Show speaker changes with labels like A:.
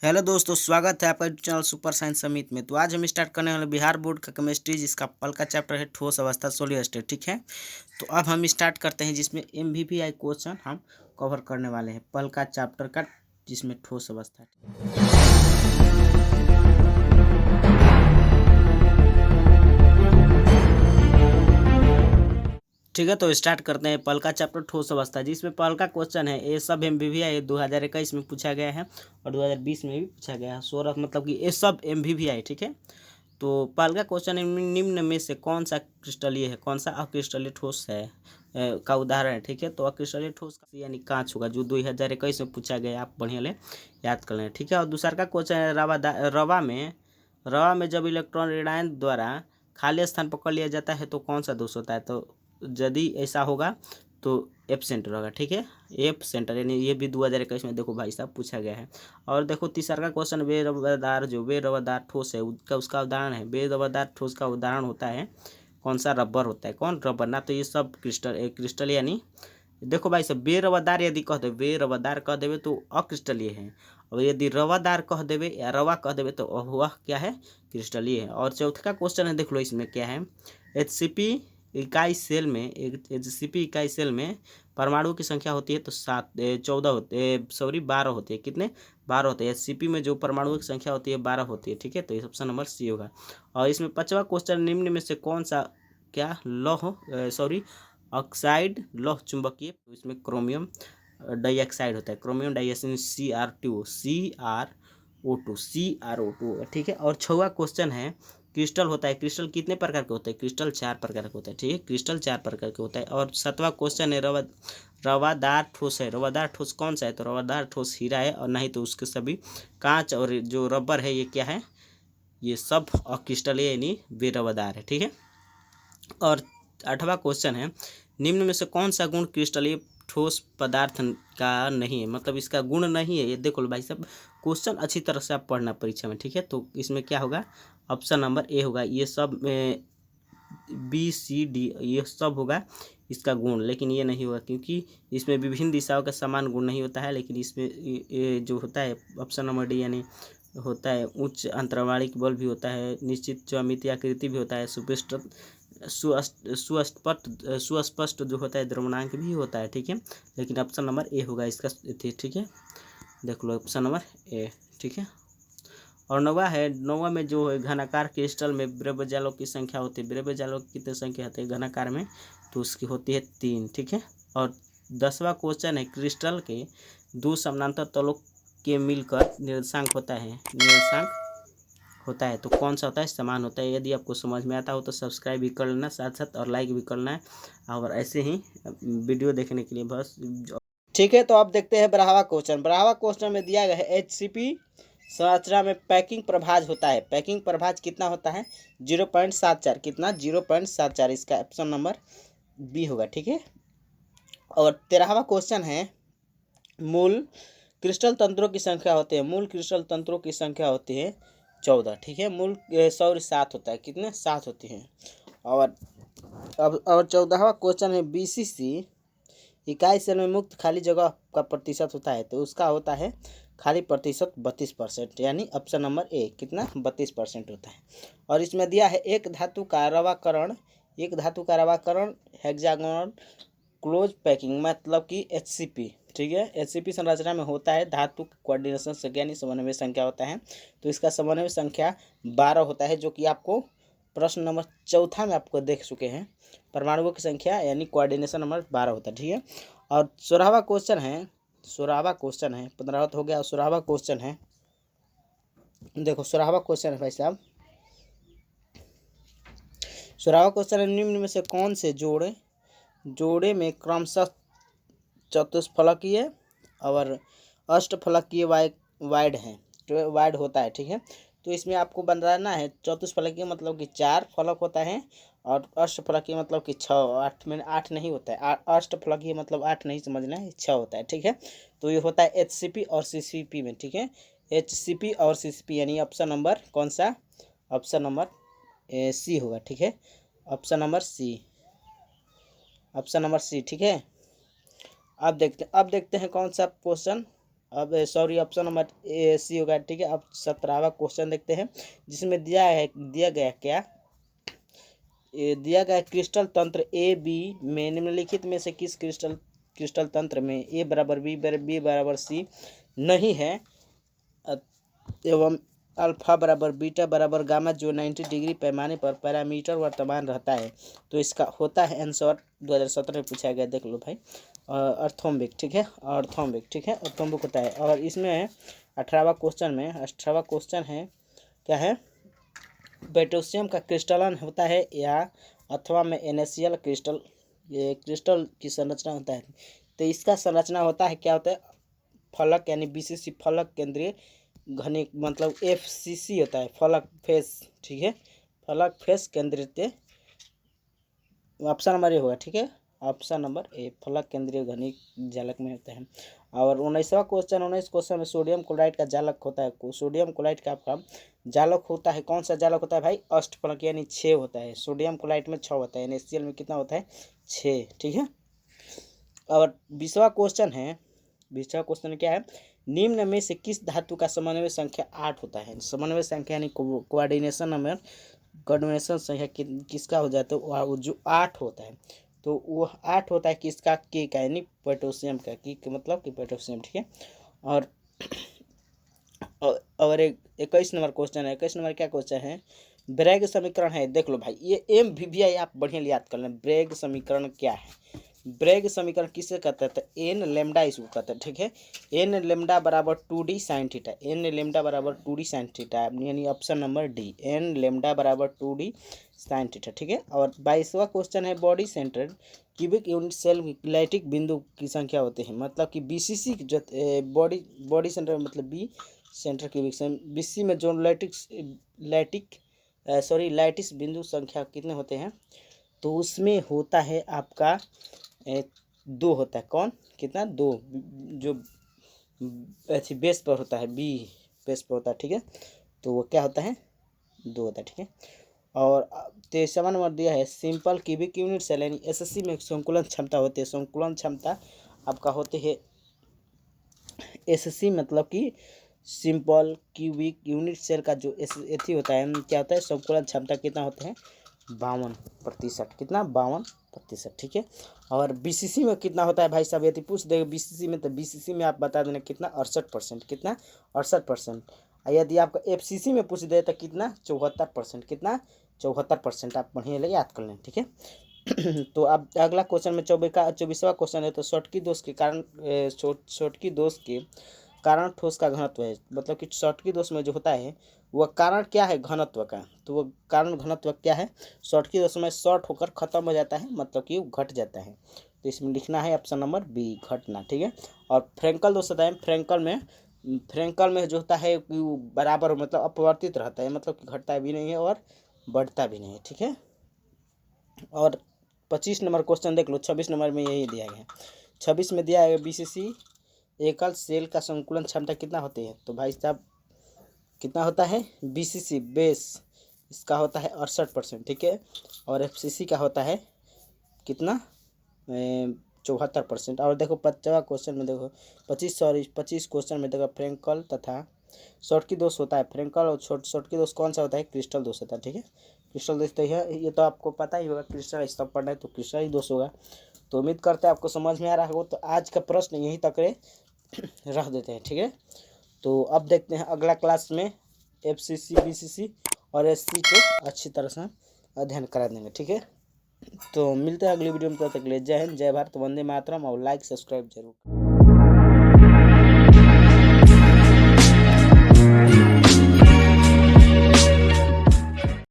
A: Hello दोस्तों, स्वागत है आपका YouTube channel super science summit में। तो आज हम स्टार्ट करने वाले बिहार बोर्ड का केमिस्ट्री, जिसका पल का चैप्टर है ठोस अवस्था सॉलिड स्टेट। ठीक है, तो अब हम स्टार्ट करते हैं, जिसमें एमवीपीआई क्वेश्चन हम कवर करने वाले हैं पल का चैप्टर का, जिसमें ठोस अवस्था। ठीक है, तो स्टार्ट करते हैं पल का चैप्टर ठोस अवस्था, जिसमें पल का क्वेश्चन है। ये सब एमवीपीआई 2021 में पूछा गया है और 2020 में भी पूछा गया है। 16 मतलब कि ये सब एमवीपीआई। ठीक है, तो पहला का क्वेश्चन है, निम्न में से कौन सा क्रिस्टलीय है, कौन सा अक्रिस्टलीय ठोस है का उदाहरण है। ठीक है, तो अक्रिस्टलीय ठोस का यानी कांच होगा, जो 2021 में पूछा गया। आप बढ़िया ले याद कर लें। ठीक है, और दूसरा का क्वेश्चन है, रवा में जब इलेक्ट्रॉन ऋणायन द्वारा खाली स्थान पकड़ लिया जाता है तो कौन सा दोष होता है। तो यदि ऐसा होगा तो एफ सेंटर होगा। ठीक है, एफ सेंटर, यानी ये भी 2021 में देखो भाई साहब पूछा गया है। और देखो तीसरा का क्वेश्चन, बेरवादार ठोस है, उसका उदाहरण है। बेरवादार ठोस का उदाहरण होता है कौन सा, रबर होता है। कौन, रबर ना। तो ये सब क्रिस्टल यानी देखो भाई साहब, बेरवादार यदि कह देवे, बेरवादार कह देवे तो अक्रिस्टलीय है। और यदि रवादार कह देवे या रवा कह देवे तो वह क्या है, क्रिस्टलीय है। और चौथा का क्वेश्चन है, देख लो इसमें क्या है। एचसीपी इकाई सेल में, एचसीपी इकाई सेल में परमाणु की संख्या होती है तो 14 होते, सॉरी 12 होती है। कितने, 12 होते हैं। एचसीपी में जो परमाणु की संख्या होती है 12 होती है। ठीक है, तो ये ऑप्शन नंबर सी होगा। और इसमें पांचवा क्वेश्चन, निम्न में से कौन सा क्या लौह, सॉरी ऑक्साइड लौह चुंबकीय, तो इसमें क्रोमियम डाइऑक्साइड होता है। Chromium dioxide CrO2। ठीक है, और छठवां क्वेश्चन है, क्रिस्टल होता है। क्रिस्टल कितने प्रकार के होते हैं, क्रिस्टल 4 प्रकार के होता है। ठीक है, क्रिस्टल 4 प्रकार के होता है। और सातवां क्वेश्चन है, रवादार ठोस है। रवादार ठोस कौन सा है, तो रवादार ठोस हीरा है, और नहीं तो उसके सभी कांच और जो रबर है ये क्या है, ये सब अक्रिस्टलीय यानी बेरवादार है। ठीक है, और आठवां क्वेश्चन है, निम्न में से कौन सा गुण क्रिस्टलीय ठोस पदार्थ का नहीं है, मतलब इसका गुण नहीं है। ये देखो भाई साहब, क्वेश्चन अच्छी तरह से आप पढ़ना परीक्षा में। ठीक है, तो इसमें क्या होगा, ऑप्शन नंबर ए होगा। ये सब बी सी डी ये सब होगा इसका गुण, लेकिन ये नहीं होगा, क्योंकि इसमें विभिन्न दिशाओं का समान गुण नहीं होता है। लेकिन इसमें ये जो होता है ऑप्शन नंबर डी, यानी होता है उच्च अंतरावाणिक बल भी होता है, निश्चित ज्यामितीय आकृति भी होता है, सुस्पष्ट जो होता है द्रव्यमानांक भी होता है। ठीक है, लेकिन ऑप्शन नंबर ए होगा इसका। ठीक है, देख लो ऑप्शन नंबर ए। ठीक है, और नौवा में जो है घनाकार क्रिस्टल में द्रव्य जालों की संख्या होती है। द्रव्य जालों की कितनी संख्या होती है घनाकार में, तो उसकी होती है 3। ठीक है, और 10वां क्वेश्चन है, क्रिस्टल के दो समानांतर तलों के मिलकर निर्देशांक होता है तो कौन सा होता है, समान होता है। यदि आपको समझ में आता हो तो सब्सक्राइब भी कर लेना साथ साथ, और लाइक भी करना है, और ऐसे ही वीडियो देखने के लिए बस। ठीक है, तो अब देखते हैं 12वां क्वेश्चन। 12वां क्वेश्चन में दिया गया है, एचसीपी संरचना में पैकिंग प्रभाज होता है। पैकिंग प्रभाज कितना होता है, 0.74। कितना, 0.74। इसका ऑप्शन नंबर बी होगा। ठीक है, और 13वां क्वेश्चन है, मूल क्रिस्टल तंत्रों की संख्या होती है। मूल क्रिस्टल तंत्रों की संख्या होती है 14। ठीक है, मूल 7 होता है। कितने, 7 होती हैं। और अब और 14वां क्वेश्चन है, बीसीसी इकाई सेल में मुक्त खाली जगह का प्रतिशत होता है, तो उसका होता है खाली प्रतिशत 32%, यानी ऑप्शन नंबर ए। कितना, 32% होता है। और इसमें दिया है, एक धातु का रवाकरण हेक्सागोनल क्लोज पैकिंग, मतलब कि एचसीपी। ठीक है, एचसीपी संरचना में होता है धातु कोऑर्डिनेशन संख्या यानी समन्वय संख्या होता है, तो इसका समन्वय संख्या 12 होता है, जो कि आपको प्रश्न नंबर 4 में आपको देख चुके हैं। परमाणुओं की संख्या यानी कोऑर्डिनेशन नंबर 12 होता है। ठीक है, और 16वां क्वेश्चन है, 15वां तो हो गया। 16वां क्वेश्चन है, देखो 16वां क्वेश्चन है भाई साहब। 16वां क्वेश्चन है, निम्न में से कौन से जोड़े में क्रमशः चतुष्फलकीय और अष्टफलकीय वाइड है, तो वाइड होता है। ठीक है, तो इसमें आपको बताना है, चतुष्फलकीय मतलब कि 4 फलक होता है, और अष्टफलकीय मतलब कि 6। 8 में 8 नहीं होता है, अष्टफलकीय मतलब 8 नहीं समझना है, 6 होता है। ठीक है, तो ये होता है एचसीपी और सीसीपी में। ठीक है, एचसीपी और सीसीपी, यानी ऑप्शन नंबर कौन सा, ऑप्शन नंबर सी होगा। ठीक है, ऑप्शन नंबर सी। ठीक है, अब देखते हैं कौन सा क्वेश्चन अब सॉरी ऑप्शन नंबर ए सी होगा, ठीक है। अब 17वां क्वेश्चन देखते हैं, जिसमें दिया गया क्या, ये दिया गया क्रिस्टल तंत्र ए बी में निम्नलिखित में से किस क्रिस्टल तंत्र में ए बराबर बी बराबर सी नहीं है एवं अल्फा बराबर बीटा बराबर गामा जो 90 डिग्री पैमाने पर पैरामीटर वर्तमान रहता है। तो इसका होता है आंसर 2017 में पूछा गया, देख लो भाई, अर्थोम्बिक, ठीक है, अर्थोम्बिक, ठीक है, अर्थोम्बिक होता है। और इसमें 18वां क्वेश्चन है क्या है, पोटेशियम का क्रिस्टलन होता है या अथवा में NaCl क्रिस्टल, ये क्रिस्टल की संरचना होता है। तो इसका संरचना होता है क्या होता है, फलक यानी BCC फलक केंद्रीय घनिक, मतलब FCC होता है, फलक फेस, ठीक है, फलक फेस केंद्रित, ऑप्शन नंबर ए होगा, ठीक है, ऑप्शन नंबर ए, फलक केंद्रीय घनिक जालक में होता है। और 19वां क्वेश्चन में सोडियम क्लोराइड का जालक होता है, सोडियम क्लोराइड का आपका जालक होता है, कौन सा जालक होता है भाई, अष्टफलक यानी 6 होता है। सोडियम क्लोराइड में 6 होता है, NaCl में कितना होता है, 6, ठीक है। और 20वां क्वेश्चन क्या है, निम्न में से किस धातु का समन्वय संख्या 8 होता है। समन्वय संख्या यानी कोऑर्डिनेशन नंबर, कोऑर्डिनेशन संख्या किसका हो जाता है, वो जो 8 होता है, तो वो 8 होता है किसका, के का, यानी पोटेशियम का, की मतलब कि पोटेशियम, ठीक है। और 21 नंबर क्वेश्चन है, 21 नंबर क्या क्वेश्चन है, ब्रैग समीकरण है, देख लो भाई, ये MVVI आप बढ़िया याद कर लें। ब्रैग समीकरण क्या है, ब्रैग समीकरण किसे कहते हैं, तो एन लेमडा इसको कहते हैं, ठीक है। एन लेमडा बराबर 2D sine theta, N lambda बराबर 2D साइन थीटा, यानी option number D, n lambda बराबर 2D साइन थीटा, ठीक है। और 22वां क्वेश्चन है, body centre cubic unit cell lattice बिंदु की संख्या होते हैं, मतलब कि BCC जो बॉडी सेंटर मतलब बी सेंटर क्यूबिक BCC में जो लैटिस बिंदु संख्या कितने होते हैं, तो उसमें होता है आपका 2 होता है, कौन, कितना, 2, जो ऐसी बेस पर होता है, बी बेस पर होता है, ठीक है, तो वो क्या होता है, 2 होता है, ठीक है। और 23वां नंबर दिया है, सिंपल क्यूबिक यूनिट सेल यानी SSC में संकुलन क्षमता होती है, संकुलन क्षमता आपका होते है SSC मतलब कि सिंपल क्यूबिक यूनिट सेल का जो एथी होता है, क्या होता है, संकुलन क्षमता कितना होता है, 52%, कितना, 52%, ठीक है। और BCC में कितना होता है भाई साहब, यदि पूछ देगा BCC में, तो BCC में आप बता देना कितना, 68%, कितना, 68%। यदि आपका FCC में पूछ दे तो कितना, 74%, कितना, 74%, आप बढ़िया ले याद कर लें, ठीक है। तो अब अगला क्वेश्चन में 24वां क्वेश्चन है, तो शॉटकी दोष के कारण ठोस का घनत्व है, मतलब कि शॉटकी दोष में जो होता है वह कारण क्या है, घनत्व का, तो वो कारण घनत्व क्या है, शॉटकी दोष में शॉर्ट होकर खत्म हो जाता है, मतलब कि वो घट जाता है, तो इसमें लिखना है ऑप्शन नंबर बी, घटना, ठीक है। और फ्रेंकल दोष होता है, फ्रेंकल में जो होता है वो बराबर मतलब अपवर्तित रहता है, मतलब कि घटता भी नहीं है और बढ़ता भी नहीं है, ठीक है। और 25 नंबर क्वेश्चन देख लो, 26 नंबर में यही दिया गया है, 26 में दिया है BCC एकल सेल का संकुलन क्षमता कितना होती है, तो भाई साहब कितना होता है, BCC बेस इसका होता है 68%, ठीक है। और FCC का होता है कितना, 74%। और देखो 25वां क्वेश्चन में देखो, 25 क्वेश्चन में देखो, फ्रेंकल तथा शॉटकी दोष होता है, फ्रेंकल और शॉटकी दोष कौन सा होता है, क्रिस्टल दोष होता है, ठीक है। क्रिस्टल दोष तो ये तो आपको पता ही होगा, क्रिस्टल सब पढ़ना है तो क्रिस्टल ही दोष होगा। तो उम्मीद करते हैं आपको समझ में आ रहा होगा, तो आज का प्रश्न यहीं तक रख देते हैं, ठीक है। तो अब देखते हैं अगला क्लास में FCC BCC और SC को अच्छी तरह से अध्ययन करा देंगे, ठीक है। तो मिलते हैं अगली वीडियो में, तब तक के लिए जय हिंद, जय भारत, वंदे मातरम, और लाइक सब्सक्राइब जरूर।